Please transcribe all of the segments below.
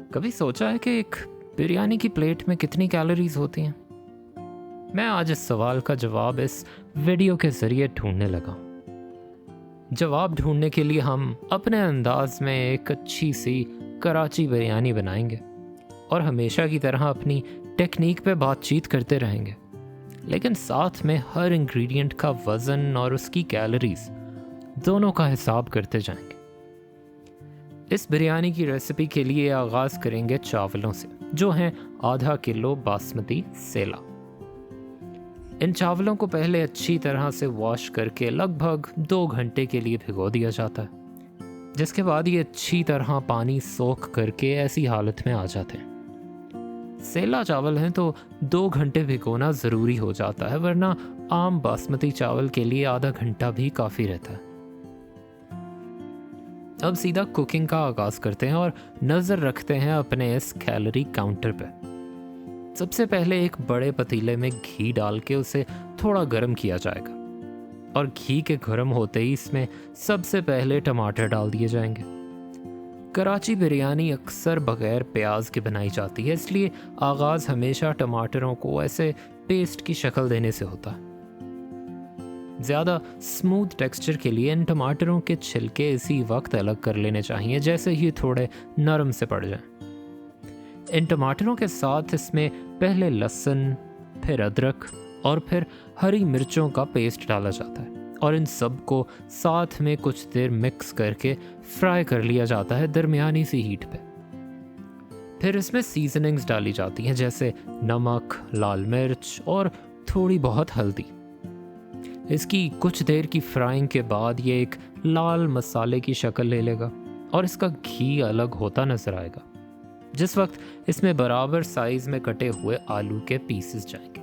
कभी सोचा है कि एक बिरयानी की प्लेट में कितनी कैलोरीज होती हैं? मैं आज इस सवाल का जवाब इस वीडियो के ज़रिए ढूंढने लगा। जवाब ढूंढने के लिए हम अपने अंदाज में एक अच्छी सी कराची बिरयानी बनाएंगे और हमेशा की तरह अपनी टेक्निक पे बातचीत करते रहेंगे, लेकिन साथ में हर इंग्रेडिएंट का वज़न और उसकी कैलोरीज दोनों का हिसाब करते जाएंगे। इस बिरयानी की रेसिपी के लिए आगाज़ करेंगे चावलों से, जो हैं आधा किलो बासमती सेला। इन चावलों को पहले अच्छी तरह से वॉश करके लगभग 2 घंटे के लिए भिगो दिया जाता है, जिसके बाद ये अच्छी तरह पानी सोख करके ऐसी हालत में आ जाते हैं। सेला चावल हैं तो 2 घंटे भिगोना ज़रूरी हो जाता है, वरना आम बासमती चावल के लिए आधा घंटा भी काफ़ी रहता है। अब सीधा कुकिंग का आगाज़ करते हैं और नज़र रखते हैं अपने इस कैलोरी काउंटर पे। सबसे पहले एक बड़े पतीले में घी डाल के उसे थोड़ा गर्म किया जाएगा और घी के गर्म होते ही इसमें सबसे पहले टमाटर डाल दिए जाएंगे। कराची बिरयानी अक्सर बगैर प्याज के बनाई जाती है, इसलिए आगाज़ हमेशा टमाटरों को ऐसे पेस्ट की शक्ल देने से होता है। ज़्यादा स्मूथ टेक्सचर के लिए इन टमाटरों के छिलके इसी वक्त अलग कर लेने चाहिए, जैसे ही थोड़े नरम से पड़ जाएं। इन टमाटरों के साथ इसमें पहले लहसुन, फिर अदरक और फिर हरी मिर्चों का पेस्ट डाला जाता है और इन सब को साथ में कुछ देर मिक्स करके फ्राई कर लिया जाता है दरमियानी सी हीट पे। फिर इसमें सीजनिंग्स डाली जाती हैं, जैसे नमक, लाल मिर्च और थोड़ी बहुत हल्दी। इसकी कुछ देर की फ्राइंग के बाद ये एक लाल मसाले की शक्ल ले लेगा और इसका घी अलग होता नजर आएगा, जिस वक्त इसमें बराबर साइज में कटे हुए आलू के पीसेस जाएंगे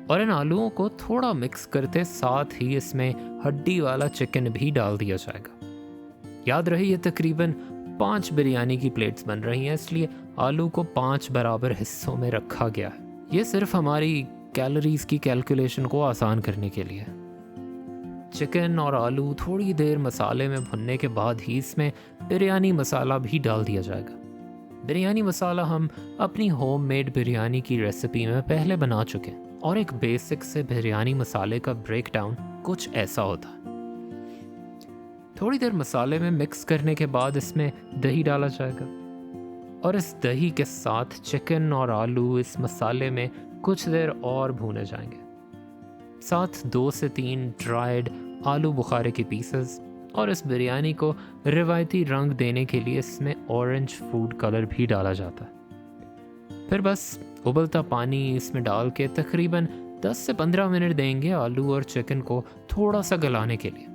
और इन आलूओं को थोड़ा मिक्स करते साथ ही इसमें हड्डी वाला चिकन भी डाल दिया जाएगा। याद रहे ये तकरीबन 5 बिरयानी की प्लेट्स बन रही हैं, इसलिए आलू को 5 बराबर हिस्सों में रखा गया है। ये सिर्फ हमारी कैलोरीज की कैलकुलेशन को आसान करने के लिए है। चिकन और आलू थोड़ी देर मसाले में भुनने के बाद ही इसमें बिरयानी मसाला भी डाल दिया जाएगा। बिरयानी मसाला हम अपनी होममेड बिरयानी की रेसिपी में पहले बना चुके हैं और एक बेसिक से बिरयानी मसाले का ब्रेकडाउन कुछ ऐसा होता है। थोड़ी देर मसाले में मिक्स करने के बाद इसमें दही डाला जाएगा और इस दही के साथ चिकन और आलू इस मसाले में कुछ देर और भूने जाएंगे। साथ 2 से 3 ड्राइड आलू बुखारे के पीसेस और इस बिरयानी को रिवायती रंग देने के लिए इसमें ऑरेंज फूड कलर भी डाला जाता है। फिर बस उबलता पानी इसमें डाल के तकरीबन 10 से 15 मिनट देंगे आलू और चिकन को थोड़ा सा गलाने के लिए।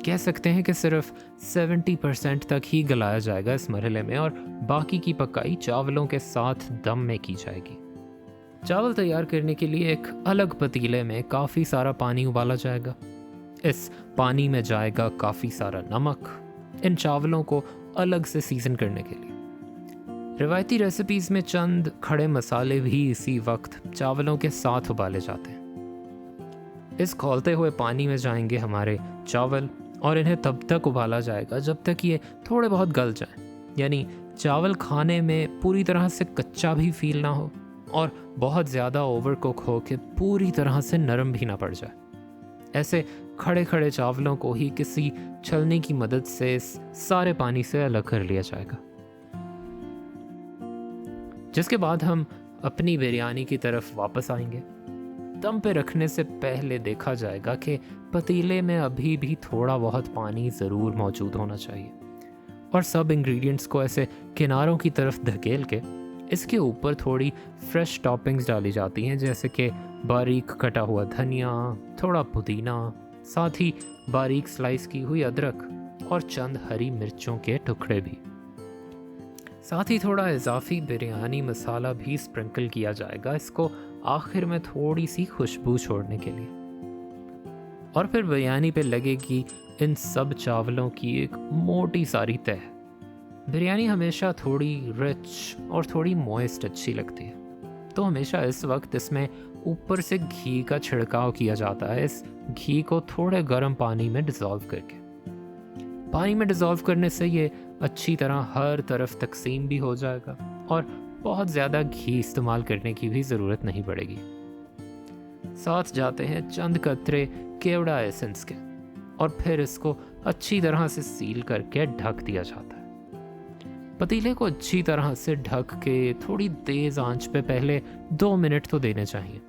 कह सकते हैं कि सिर्फ 70% तक ही गलाया जाएगा इस मरहले में और बाकी की पकाई चावलों के साथ दम में की जाएगी। चावल तैयार करने के लिए एक अलग पतीले में काफ़ी सारा पानी उबाला जाएगा। इस पानी में जाएगा काफ़ी सारा नमक, इन चावलों को अलग से सीजन करने के लिए। रिवायती रेसिपीज़ में चंद खड़े मसाले भी इसी वक्त चावलों के साथ उबाले जाते हैं। इस खौलते हुए पानी में जाएंगे हमारे चावल और इन्हें तब तक उबाला जाएगा जब तक ये थोड़े बहुत गल जाएं, यानी चावल खाने में पूरी तरह से कच्चा भी फील ना हो और बहुत ज़्यादा ओवर कुक हो के पूरी तरह से नरम भी ना पड़ जाए। ऐसे खड़े खड़े चावलों को ही किसी छलनी की मदद से इस सारे पानी से अलग कर लिया जाएगा, जिसके बाद हम अपनी बिरयानी की तरफ वापस आएंगे। दम पे रखने से पहले देखा जाएगा कि पतीले में अभी भी थोड़ा बहुत पानी ज़रूर मौजूद होना चाहिए और सब इंग्रेडिएंट्स को ऐसे किनारों की तरफ धकेल के इसके ऊपर थोड़ी फ्रेश टॉपिंग्स डाली जाती हैं, जैसे कि बारीक कटा हुआ धनिया, थोड़ा पुदीना, साथ ही बारीक स्लाइस की हुई अदरक और चंद हरी मिर्चों के टुकड़े भी। साथ ही थोड़ा इजाफी बिरयानी मसाला भी स्प्रिंकल किया जाएगा, इसको आखिर में थोड़ी सी खुशबू छोड़ने के लिए। और फिर बिरयानी पे लगेगी इन सब चावलों की एक मोटी सारी तह। बिरयानी हमेशा थोड़ी रिच और थोड़ी मॉइस्ट अच्छी लगती है, तो हमेशा इस वक्त इसमें ऊपर से घी का छिड़काव किया जाता है, इस घी को थोड़े गर्म पानी में डिज़ोल्व करके। पानी में डिज़ोल्व करने से ये अच्छी तरह हर तरफ तकसीम भी हो जाएगा और बहुत ज़्यादा घी इस्तेमाल करने की भी ज़रूरत नहीं पड़ेगी। साथ जाते हैं चंद कतरे केवड़ा एसेंस के और फिर इसको अच्छी तरह से सील करके ढक दिया जाता है। पतीले को अच्छी तरह से ढक के थोड़ी तेज़ आंच पे पहले 2 मिनट तो देने चाहिए।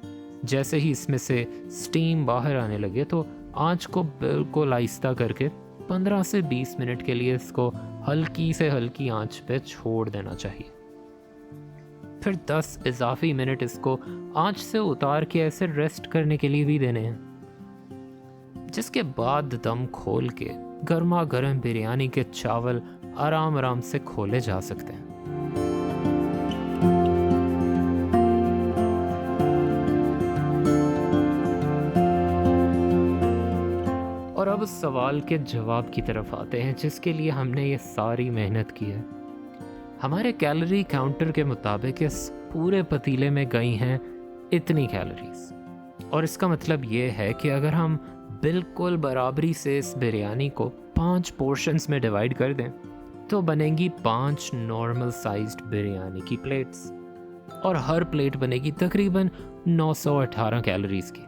जैसे ही इसमें से स्टीम बाहर आने लगे तो आंच को बिल्कुल आहिस्ता करके 15 से 20 मिनट के लिए इसको हल्की से हल्की आंच पे छोड़ देना चाहिए। फिर 10 इजाफी मिनट इसको आंच से उतार के ऐसे रेस्ट करने के लिए भी देने हैं, जिसके बाद दम खोल के गर्मा गर्म बिरयानी के चावल आराम आराम से खोले जा सकते हैं। और अब उस सवाल के जवाब की तरफ आते हैं जिसके लिए हमने ये सारी मेहनत की है। हमारे कैलोरी काउंटर के मुताबिक इस पूरे पतीले में गई हैं इतनी कैलोरीज, और इसका मतलब ये है कि अगर हम बिल्कुल बराबरी से इस बिरयानी को 5 पोर्शंस में डिवाइड कर दें तो बनेंगी 5 नॉर्मल साइज्ड बिरयानी की प्लेट्स, और हर प्लेट बनेगी तकरीबन 918 कैलोरीज की।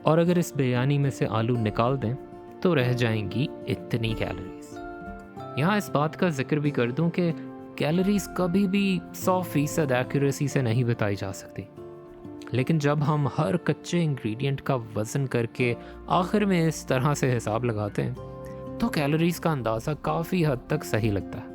और अगर इस बिरयानी में से आलू निकाल दें तो रह जाएंगी इतनी कैलोरीज। यहाँ इस बात का जिक्र भी कर दूं कि कैलोरीज कभी भी 100% एक्यूरेसी से नहीं बताई जा सकती, लेकिन जब हम हर कच्चे इंग्रेडिएंट का वज़न करके आखिर में इस तरह से हिसाब लगाते हैं तो कैलोरीज का अंदाज़ा काफ़ी हद तक सही लगता है।